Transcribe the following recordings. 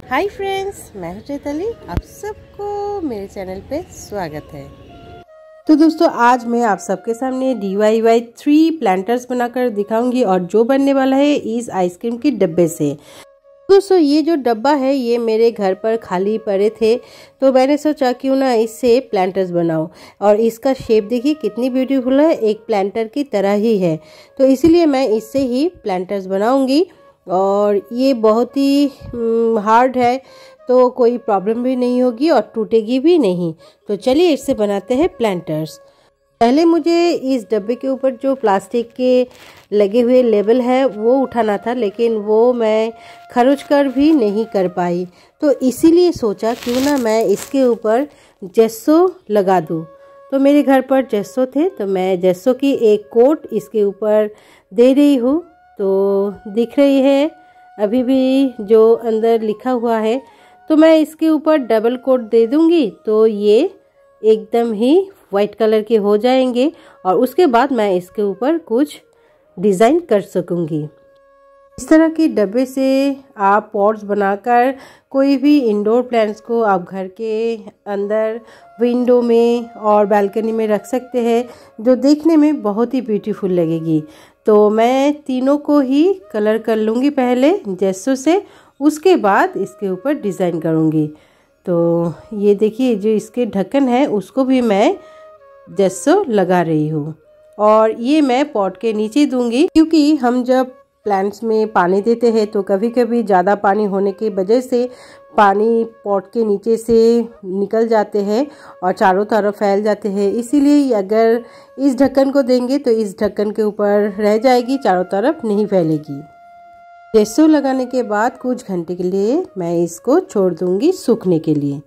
Hi friends, मैं हूं चैताली। आप सबको मेरे चैनल पे स्वागत है। तो दोस्तों, आज मैं आप सबके सामने DIY 3 प्लांटर्स बनाकर दिखाऊंगी और जो बनने वाला है इस आइसक्रीम के डब्बे से। दोस्तों, ये जो डब्बा है ये मेरे घर पर खाली पड़े थे, तो मैंने सोचा क्यों ना इससे प्लांटर्स बनाऊं। और इसका शेप देखिए कितनी ब्यूटीफुल है, एक प्लांटर की तरह ही है। तो इसीलिए मैं इससे ही प्लांटर्स बनाऊंगी। और ये बहुत ही हार्ड है, तो कोई प्रॉब्लम भी नहीं होगी और टूटेगी भी नहीं। तो चलिए इससे बनाते हैं प्लांटर्स। पहले मुझे इस डब्बे के ऊपर जो प्लास्टिक के लगे हुए लेबल है वो उठाना था, लेकिन वो मैं खरोच कर भी नहीं कर पाई। तो इसीलिए सोचा क्यों ना मैं इसके ऊपर जेस्सो लगा दूं। तो मेरे घर पर जेस्सो थे, तो मैं जेस्सो की एक कोट इसके ऊपर दे रही हूँ। तो दिख रही है अभी भी जो अंदर लिखा हुआ है। तो मैं इसके ऊपर डबल कोट दे दूंगी तो ये एकदम ही वाइट कलर के हो जाएंगे और उसके बाद मैं इसके ऊपर कुछ डिज़ाइन कर सकूंगी। इस तरह के डब्बे से आप पॉट्स बनाकर कोई भी इंडोर प्लांट्स को आप घर के अंदर विंडो में और बालकनी में रख सकते हैं, जो देखने में बहुत ही ब्यूटीफुल लगेगी। तो मैं तीनों को ही कलर कर लूँगी पहले जेस्सो से, उसके बाद इसके ऊपर डिज़ाइन करूँगी। तो ये देखिए जो इसके ढक्कन है उसको भी मैं जेस्सो लगा रही हूँ और ये मैं पॉट के नीचे दूंगी, क्योंकि हम जब प्लांट्स में पानी देते हैं तो कभी कभी ज़्यादा पानी होने की वजह से पानी पॉट के नीचे से निकल जाते हैं और चारों तरफ फैल जाते हैं। इसीलिए अगर इस ढक्कन को देंगे तो इस ढक्कन के ऊपर रह जाएगी, चारों तरफ नहीं फैलेगी। जेस्सो लगाने के बाद कुछ घंटे के लिए मैं इसको छोड़ दूंगी सूखने के लिए।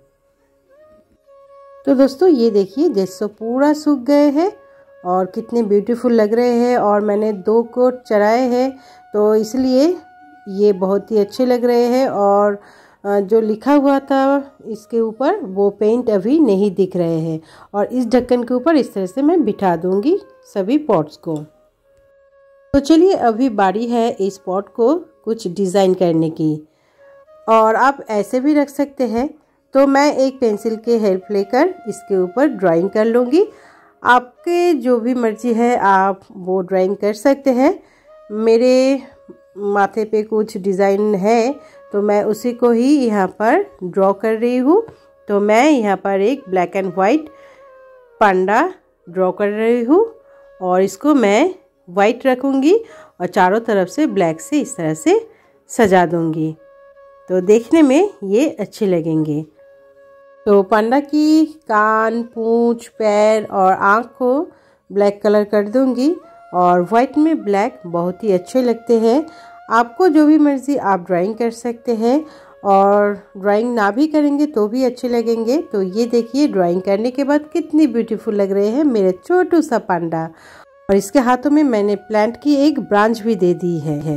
तो दोस्तों, ये देखिए जेस्सो पूरा सूख गए हैं और कितने ब्यूटीफुल लग रहे हैं। और मैंने 2 कोट चढ़ाए हैं, तो इसलिए ये बहुत ही अच्छे लग रहे हैं। और जो लिखा हुआ था इसके ऊपर वो पेंट अभी नहीं दिख रहे हैं। और इस ढक्कन के ऊपर इस तरह से मैं बिठा दूंगी सभी पॉट्स को। तो चलिए अभी बारी है इस पॉट को कुछ डिज़ाइन करने की, और आप ऐसे भी रख सकते हैं। तो मैं एक पेंसिल की हेल्प लेकर इसके ऊपर ड्राइंग कर लूँगी। आपके जो भी मर्जी है आप वो ड्राइंग कर सकते हैं। मेरे माथे पे कुछ डिज़ाइन है तो मैं उसी को ही यहाँ पर ड्रॉ कर रही हूँ। तो मैं यहाँ पर एक black and white Panda draw कर रही हूँ और इसको मैं वाइट रखूँगी और चारों तरफ से ब्लैक से इस तरह से सजा दूँगी, तो देखने में ये अच्छे लगेंगे। तो पांडा की कान, पूंछ, पैर और आँख को ब्लैक कलर कर दूंगी और वाइट में ब्लैक बहुत ही अच्छे लगते हैं। आपको जो भी मर्ज़ी आप ड्राइंग कर सकते हैं, और ड्राइंग ना भी करेंगे तो भी अच्छे लगेंगे। तो ये देखिए ड्राइंग करने के बाद कितनी ब्यूटीफुल लग रहे हैं मेरे छोटू सा पांडा। और इसके हाथों में मैंने प्लांट की एक ब्रांच भी दे दी है।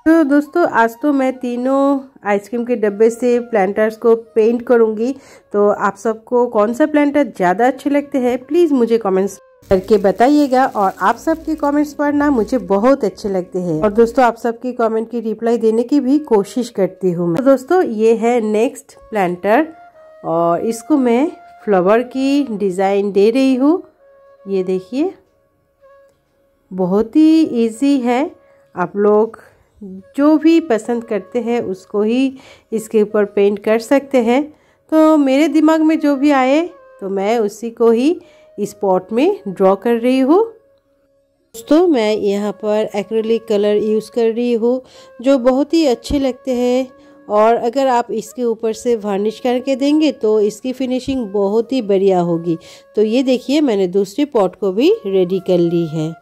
तो दोस्तों, आज तो मैं तीनों आइसक्रीम के डब्बे से प्लांटर्स को पेंट करूंगी। तो आप सबको कौन सा प्लांटर ज़्यादा अच्छे लगते हैं प्लीज़ मुझे कमेंट्स करके बताइएगा। और आप सबके कमेंट्स पढ़ना मुझे बहुत अच्छे लगते हैं। और दोस्तों, आप सबके कमेंट की रिप्लाई देने की भी कोशिश करती हूँ मैं। तो दोस्तों, ये है नेक्स्ट प्लांटर और इसको मैं फ्लावर की डिज़ाइन दे रही हूँ। ये देखिए बहुत ही ईजी है, आप लोग जो भी पसंद करते हैं उसको ही इसके ऊपर पेंट कर सकते हैं। तो मेरे दिमाग में जो भी आए तो मैं उसी को ही इस पॉट में ड्रॉ कर रही हूँ। दोस्तों, मैं यहाँ पर एक्रेलिक कलर यूज़ कर रही हूँ जो बहुत ही अच्छे लगते हैं। और अगर आप इसके ऊपर से वार्निश करके देंगे तो इसकी फिनिशिंग बहुत ही बढ़िया होगी। तो ये देखिए मैंने दूसरी पॉट को भी रेडी कर ली है।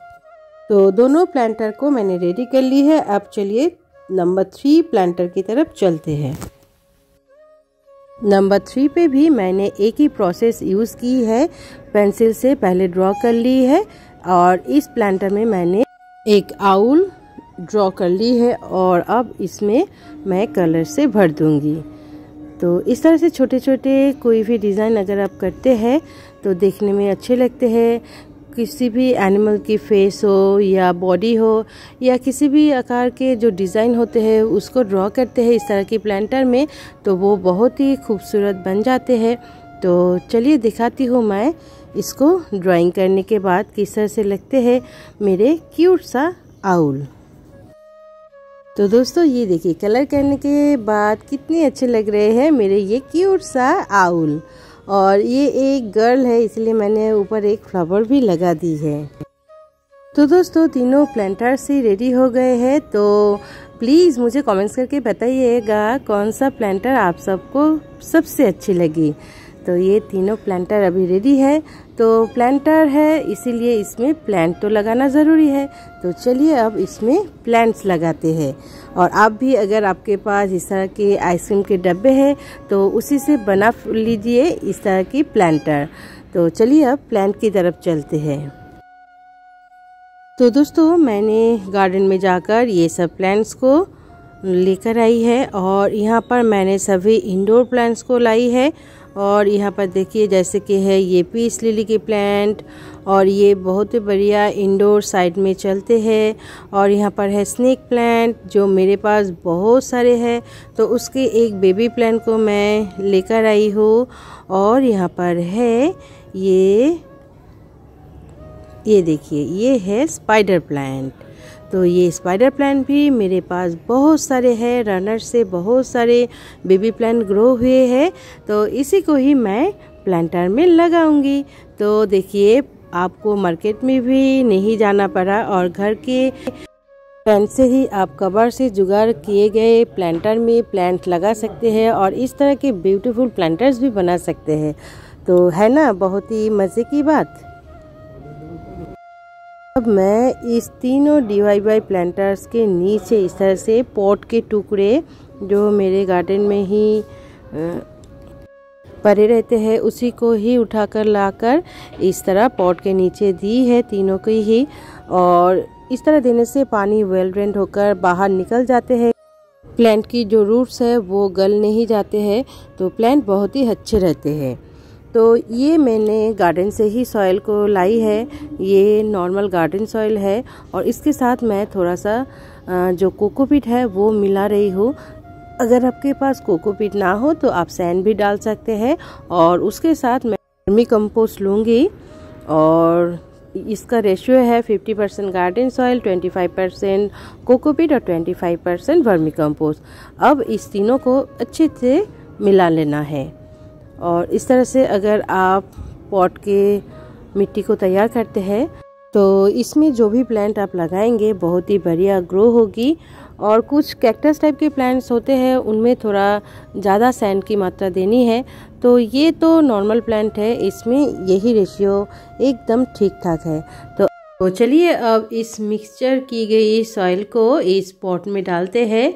तो दोनों प्लांटर को मैंने रेडी कर ली है। अब चलिए नंबर 3 प्लांटर की तरफ चलते हैं। नंबर 3 पे भी मैंने एक ही प्रोसेस यूज़ की है। पेंसिल से पहले ड्रॉ कर ली है और इस प्लांटर में मैंने एक आउल ड्रॉ कर ली है और अब इसमें मैं कलर से भर दूंगी। तो इस तरह से छोटे छोटे कोई भी डिज़ाइन अगर आप करते हैं तो देखने में अच्छे लगते हैं। किसी भी एनिमल की फेस हो या बॉडी हो या किसी भी आकार के जो डिज़ाइन होते हैं उसको ड्रॉ करते हैं इस तरह की प्लांटर में, तो वो बहुत ही खूबसूरत बन जाते हैं। तो चलिए दिखाती हूँ मैं इसको ड्राइंग करने के बाद किस तरह से लगते हैं मेरे क्यूट सा आउल। तो दोस्तों ये देखिए कलर करने के बाद कितने अच्छे लग रहे हैं मेरे ये क्यूट सा आउल। और ये एक गर्ल है इसलिए मैंने ऊपर एक फ्लावर भी लगा दी है। तो दोस्तों तीनों प्लांटर्स ही रेडी हो गए हैं। तो प्लीज़ मुझे कमेंट्स करके बताइएगा कौन सा प्लांटर आप सबको सबसे अच्छी लगी। तो ये तीनों प्लांटर अभी रेडी है। तो प्लांटर है इसीलिए इसमें प्लांट तो लगाना ज़रूरी है। तो चलिए अब इसमें प्लांट्स लगाते हैं। और आप भी अगर आपके पास इस तरह के आइसक्रीम के डब्बे हैं तो उसी से बना लीजिए इस तरह की प्लांटर। तो चलिए अब प्लांट की तरफ चलते हैं। तो दोस्तों मैंने गार्डन में जाकर ये सब प्लांट्स को लेकर आई है और यहाँ पर मैंने सभी इंडोर प्लांट्स को लाई है। और यहाँ पर देखिए जैसे कि है ये पीस लिली के प्लांट और ये बहुत ही बढ़िया इंडोर साइड में चलते हैं। और यहाँ पर है स्नेक प्लांट जो मेरे पास बहुत सारे हैं, तो उसके एक बेबी प्लांट को मैं लेकर आई हूँ। और यहाँ पर है ये देखिए ये है स्पाइडर प्लांट। तो ये स्पाइडर प्लांट भी मेरे पास बहुत सारे हैं, रनर से बहुत सारे बेबी प्लांट ग्रो हुए हैं। तो इसी को ही मैं प्लांटर में लगाऊंगी। तो देखिए आपको मार्केट में भी नहीं जाना पड़ा और घर के प्लांट से ही आप कवर से जुगाड़ किए गए प्लांटर में प्लांट लगा सकते हैं और इस तरह के ब्यूटीफुल प्लांटर्स भी बना सकते हैं। तो है ना बहुत ही मज़े की बात। अब मैं इस तीनों DIY प्लांटर्स के नीचे इस तरह से पॉट के टुकड़े जो मेरे गार्डन में ही पड़े रहते हैं उसी को ही उठाकर लाकर इस तरह पॉट के नीचे दी है तीनों की ही। और इस तरह देने से पानी वेल ड्रेन्ड होकर बाहर निकल जाते हैं। प्लांट की जो रूट्स है वो गल नहीं जाते हैं, तो प्लांट बहुत ही अच्छे रहते हैं। तो ये मैंने गार्डन से ही सॉइल को लाई है, ये नॉर्मल गार्डन सॉइल है। और इसके साथ मैं थोड़ा सा जो कोकोपीट है वो मिला रही हूँ। अगर आपके पास कोकोपीट ना हो तो आप सैंड भी डाल सकते हैं। और उसके साथ मैं वर्मी कंपोस्ट लूँगी और इसका रेशियो है 50% गार्डन सॉइल, 25% कोकोपीट और 25% वर्मी कंपोस्ट। अब इस तीनों को अच्छे से मिला लेना है। और इस तरह से अगर आप पॉट के मिट्टी को तैयार करते हैं तो इसमें जो भी प्लांट आप लगाएंगे बहुत ही बढ़िया ग्रो होगी। और कुछ कैक्टस टाइप के प्लांट्स होते हैं उनमें थोड़ा ज़्यादा सैंड की मात्रा देनी है। तो ये तो नॉर्मल प्लांट है, इसमें यही रेशियो एकदम ठीक ठाक है। तो चलिए अब इस मिक्सचर की गई सॉइल को इस पॉट में डालते हैं।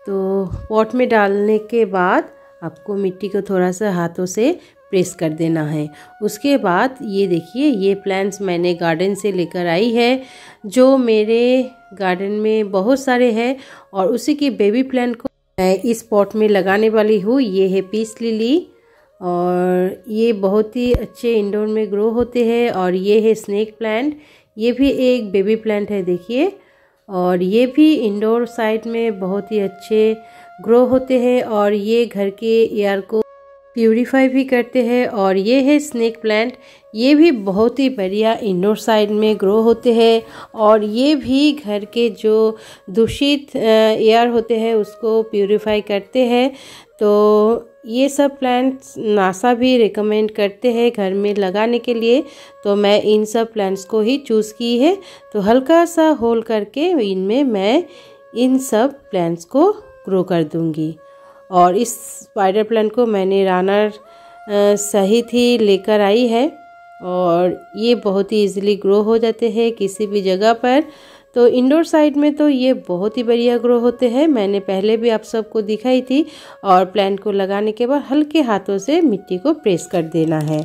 तो पॉट में डालने के बाद आपको मिट्टी को थोड़ा सा हाथों से प्रेस कर देना है। उसके बाद ये देखिए ये प्लांट्स मैंने गार्डन से लेकर आई है जो मेरे गार्डन में बहुत सारे हैं और उसी की बेबी प्लांट को मैं इस पॉट में लगाने वाली हूँ। ये है पीस लिली और ये बहुत ही अच्छे इंडोर में ग्रो होते हैं। और ये है स्नेक प्लांट, ये भी एक बेबी प्लांट है देखिए। और ये भी इंडोर साइड में बहुत ही अच्छे ग्रो होते हैं और ये घर के एयर को प्यूरिफाई भी करते हैं। और ये है स्नेक प्लांट, ये भी बहुत ही बढ़िया इंडोर साइड में ग्रो होते हैं और ये भी घर के जो दूषित एयर होते हैं उसको प्यूरिफाई करते हैं। तो ये सब प्लांट्स नासा भी रिकमेंड करते हैं घर में लगाने के लिए। तो मैं इन सब प्लांट्स को ही चूज़ की है। तो हल्का सा होल करके इनमें मैं इन सब प्लांट्स को ग्रो कर दूंगी। और इस स्पाइडर प्लांट को मैंने रानर सहित ही लेकर आई है और ये बहुत ही इजीली ग्रो हो जाते हैं किसी भी जगह पर। तो इंडोर साइड में तो ये बहुत ही बढ़िया ग्रो होते हैं, मैंने पहले भी आप सबको दिखाई थी। और प्लांट को लगाने के बाद हल्के हाथों से मिट्टी को प्रेस कर देना है।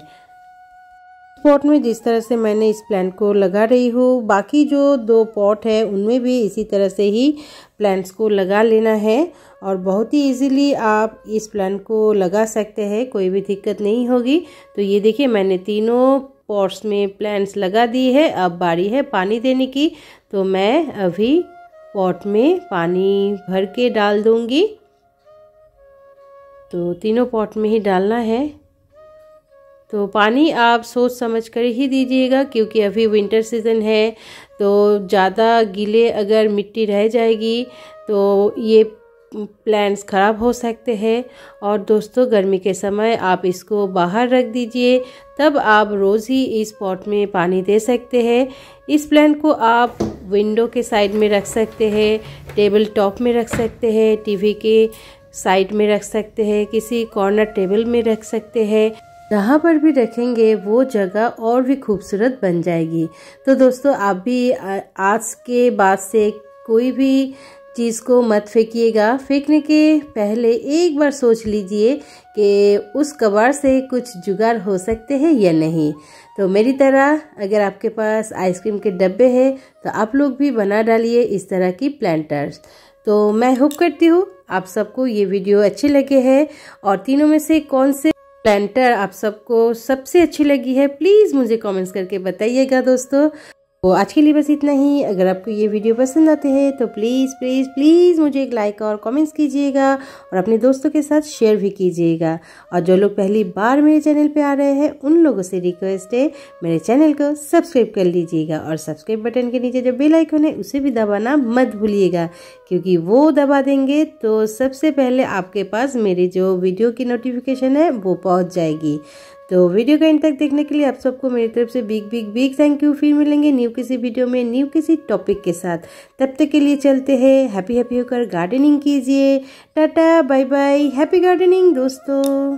पॉट में जिस तरह से मैंने इस प्लांट को लगा रही हूँ, बाकी जो 2 पॉट है उनमें भी इसी तरह से ही प्लांट्स को लगा लेना है। और बहुत ही इजीली आप इस प्लांट को लगा सकते हैं, कोई भी दिक्कत नहीं होगी। तो ये देखिए मैंने तीनों पॉट्स में प्लांट्स लगा दी है। अब बारी है पानी देने की, तो मैं अभी पॉट में पानी भर के डाल दूंगी। तो तीनों पॉट में ही डालना है। तो पानी आप सोच समझ कर ही दीजिएगा, क्योंकि अभी विंटर सीज़न है, तो ज़्यादा गीले अगर मिट्टी रह जाएगी तो ये प्लांट्स ख़राब हो सकते हैं। और दोस्तों, गर्मी के समय आप इसको बाहर रख दीजिए, तब आप रोज़ ही इस पॉट में पानी दे सकते हैं। इस प्लांट को आप विंडो के साइड में रख सकते हैं, टेबल टॉप में रख सकते हैं, टीवी के साइड में रख सकते हैं, किसी कॉर्नर टेबल में रख सकते हैं। जहाँ पर भी रखेंगे वो जगह और भी खूबसूरत बन जाएगी। तो दोस्तों, आप भी आज के बाद से कोई भी चीज़ को मत फेंकिएगा। फेंकने के पहले एक बार सोच लीजिए कि उस कबाड़ से कुछ जुगाड़ हो सकते हैं या नहीं। तो मेरी तरह अगर आपके पास आइसक्रीम के डब्बे हैं तो आप लोग भी बना डालिए इस तरह की प्लांटर्स। तो मैं होप करती हूँ आप सबको ये वीडियो अच्छे लगे हैं, और तीनों में से कौन से प्लांटर आप सबको सबसे अच्छी लगी है प्लीज़ मुझे कमेंट्स करके बताइएगा दोस्तों। तो आज के लिए बस इतना ही। अगर आपको ये वीडियो पसंद आते हैं तो प्लीज़ प्लीज़ प्लीज़ मुझे एक लाइक और कमेंट्स कीजिएगा, और अपने दोस्तों के साथ शेयर भी कीजिएगा। और जो लोग पहली बार मेरे चैनल पे आ रहे हैं उन लोगों से रिक्वेस्ट है मेरे चैनल को सब्सक्राइब कर लीजिएगा, और सब्सक्राइब बटन के नीचे जो बेल आइकन है उसे भी दबाना मत भूलिएगा, क्योंकि वो दबा देंगे तो सबसे पहले आपके पास मेरी जो वीडियो की नोटिफिकेशन है वो पहुँच जाएगी। तो वीडियो का एंड तक देखने के लिए आप सबको मेरी तरफ से big big big thank you. फिर मिलेंगे न्यू किसी वीडियो में न्यू किसी टॉपिक के साथ। तब तक के लिए चलते हैं, हैप्पी हैप्पी होकर गार्डनिंग कीजिए। Tata bye bye, happy gardening दोस्तों।